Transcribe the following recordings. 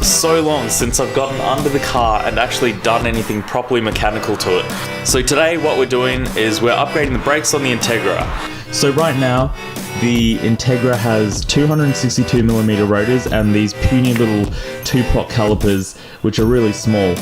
so long since I've gotten under the car and actually done anything properly mechanical to it. So today what we're doing is we're upgrading the brakes on the Integra. So right now, the Integra has 262mm rotors and these puny little 2-pot calipers, which are really small.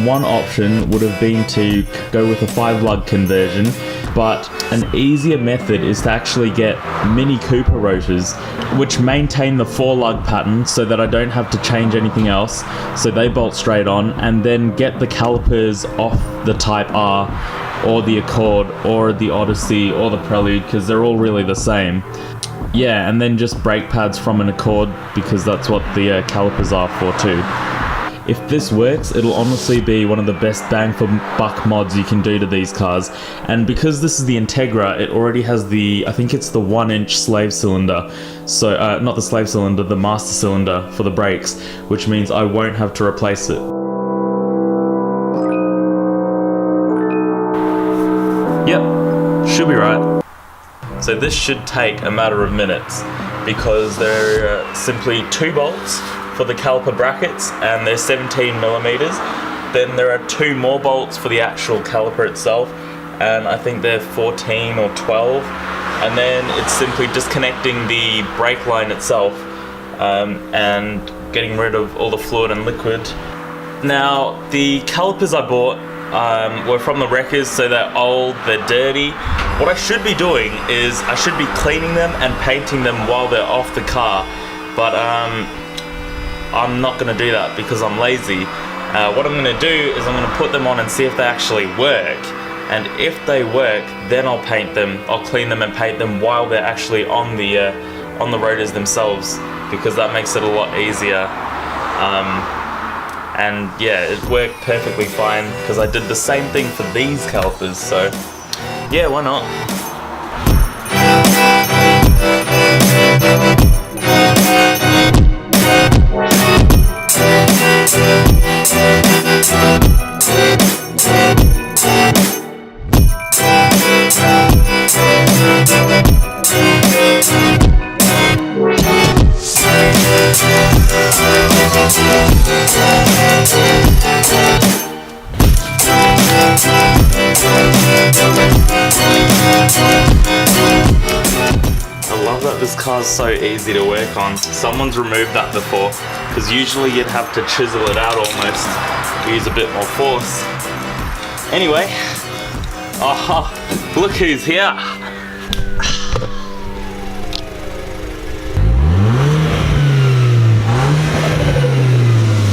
One option would have been to go with a 5-lug conversion, but an easier method is to actually get Mini Cooper rotors, which maintain the 4-lug pattern so that I don't have to change anything else, so they bolt straight on, and then get the calipers off the Type R or the Accord or the Odyssey or the Prelude, because they're all really the same. Yeah, and then just brake pads from an Accord, because that's what the calipers are for too. If this works, it'll honestly be one of the best bang for buck mods you can do to these cars. And because this is the Integra, it already has the, I think it's the 1-inch slave cylinder. So, not the slave cylinder, the master cylinder for the brakes, which means I won't have to replace it. Yep, should be right. So this should take a matter of minutes, because there are simply 2 bolts for the caliper brackets, and they're 17mm. Then there are 2 more bolts for the actual caliper itself, and I think they're 14 or 12. And then it's simply disconnecting the brake line itself and getting rid of all the fluid and liquid. Now, the calipers I bought were from the wreckers, so they're old, they're dirty. What I should be doing is I should be cleaning them and painting them while they're off the car, but I'm not going to do that because I'm lazy. What I'm going to do is I'm going to put them on and see if they actually work, and if they work, then I'll paint them. I'll clean them and paint them while they're actually on the rotors themselves, because that makes it a lot easier. And yeah, it worked perfectly fine because I did the same thing for these calipers, so yeah, why not? I love that this car's so easy to work on. Someone's removed that before, because usually you'd have to chisel it out almost, use a bit more force. Anyway, look who's here.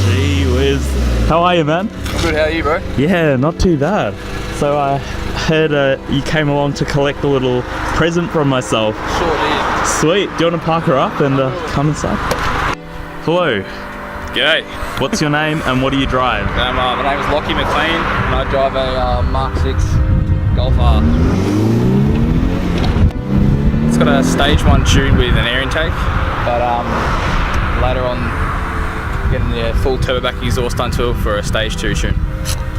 Gee whiz. How are you, man? I'm good, how are you, bro? Yeah, not too bad. So I heard you came along to collect a little present from myself. Sure did. Sweet. Do you want to park her up and come inside? Hello. G'day. What's your name and what do you drive? My name is Lockie McLean and I drive a Mark 6 Golf R. It's got a stage 1 tune with an air intake, but later on getting the full turbo back exhaust onto it for a stage 2 tune.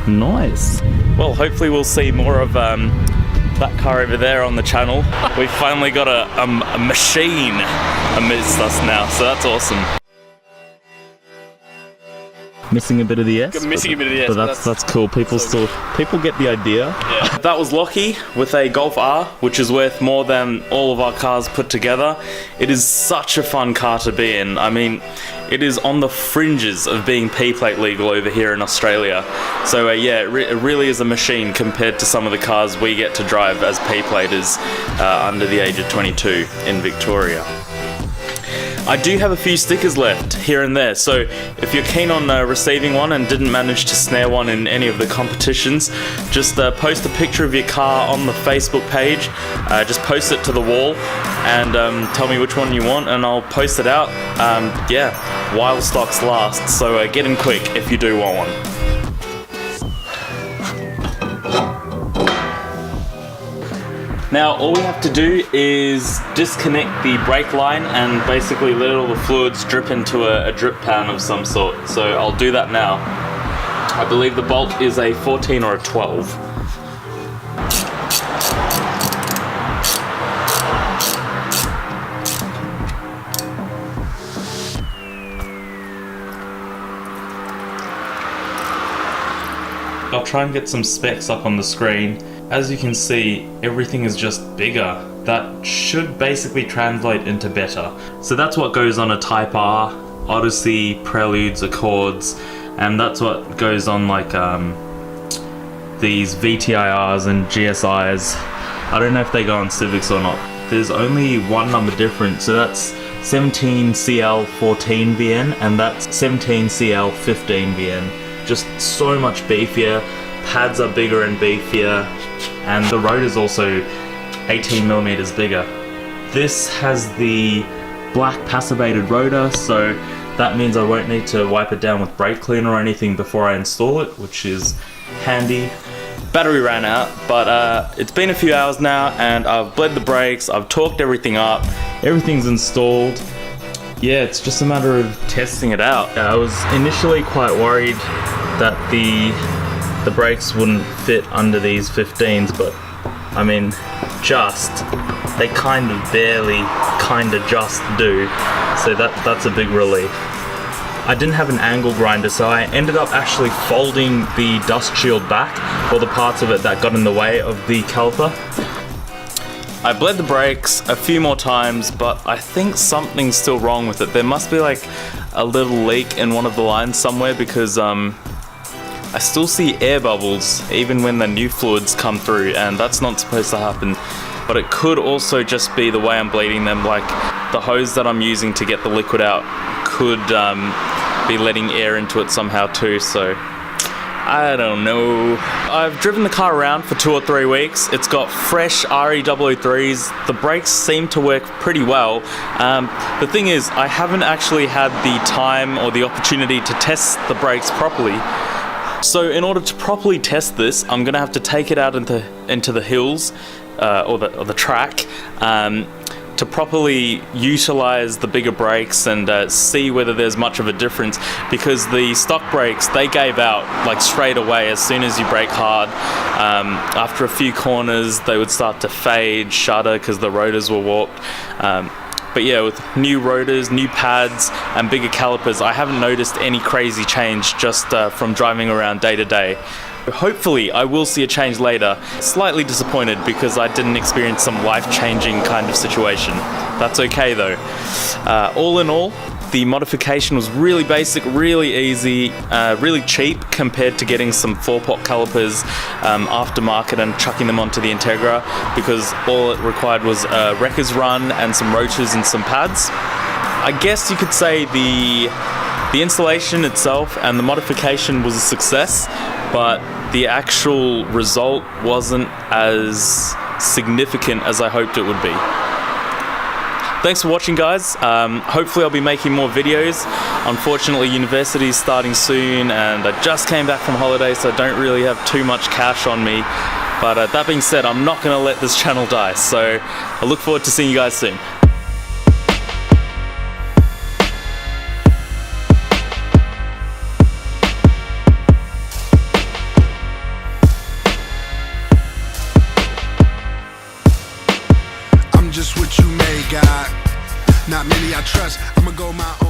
Nice. Well, hopefully we'll see more of that car over there on the channel. We've finally got a machine amidst us now, so that's awesome. Missing a bit of the S. Missing a bit of the S. But that's cool. People get the idea. Yeah. That was Lockie with a Golf R, which is worth more than all of our cars put together. It is such a fun car to be in. I mean, it is on the fringes of being P-plate legal over here in Australia. So yeah, it really is a machine compared to some of the cars we get to drive as P-platers under the age of 22 in Victoria. I do have a few stickers left here and there, so if you're keen on receiving one and didn't manage to snare one in any of the competitions, just post a picture of your car on the Facebook page, just post it to the wall and tell me which one you want and I'll post it out. Yeah, while stocks last, so get in quick if you do want one. Now all we have to do is disconnect the brake line and basically let all the fluids drip into a drip pan of some sort. So I'll do that now. I believe the bolt is a 14 or a 12. try and get some specs up on the screen. As you can see, everything is just bigger. That should basically translate into better. So that's what goes on a Type R, Odyssey, Preludes, Accords, and that's what goes on like these VTIRs and GSIs. I don't know if they go on Civics or not. There's only one number difference, so that's 17CL14VN and that's 17CL15VN. Just so much beefier, pads are bigger and beefier, and the rotor's also 18mm bigger. This has the black passivated rotor, so that means I won't need to wipe it down with brake cleaner or anything before I install it, which is handy. Battery ran out, but it's been a few hours now and I've bled the brakes, I've torqued everything up, everything's installed. Yeah, it's just a matter of testing it out. I was initially quite worried that the brakes wouldn't fit under these 15s, but I mean, they kind of barely, just do. So that's a big relief. I didn't have an angle grinder, so I ended up actually folding the dust shield back, or the parts of it that got in the way of the caliper. I bled the brakes a few more times, but I think something's still wrong with it. There must be like a little leak in one of the lines somewhere, because I still see air bubbles even when the new fluids come through, and that's not supposed to happen. But it could also just be the way I'm bleeding them, like the hose that I'm using to get the liquid out could be letting air into it somehow too, so I don't know. I've driven the car around for 2 or 3 weeks. It's got fresh RE003s. The brakes seem to work pretty well. The thing is, I haven't actually had the time or the opportunity to test the brakes properly. So in order to properly test this, I'm gonna have to take it out into the hills or the track to properly utilize the bigger brakes and see whether there's much of a difference, because the stock brakes, they gave out like straight away as soon as you brake hard. After a few corners they would start to fade, shudder, because the rotors were warped. But yeah, with new rotors, new pads and bigger calipers, I haven't noticed any crazy change just from driving around day to day. Hopefully I will see a change later. Slightly disappointed because I didn't experience some life-changing kind of situation. That's okay though. All in all, the modification was really basic, really easy, really cheap compared to getting some 4-pot calipers aftermarket and chucking them onto the Integra, because all it required was a wrecker's run and some rotors and some pads. I guess you could say the installation itself and the modification was a success, but the actual result wasn't as significant as I hoped it would be. Thanks for watching, guys. Hopefully I'll be making more videos. Unfortunately, university is starting soon and I just came back from holiday, so I don't really have too much cash on me. But that being said, I'm not going to let this channel die, so I look forward to seeing you guys soon. Just what you made, God. Not many I trust. I'ma go my own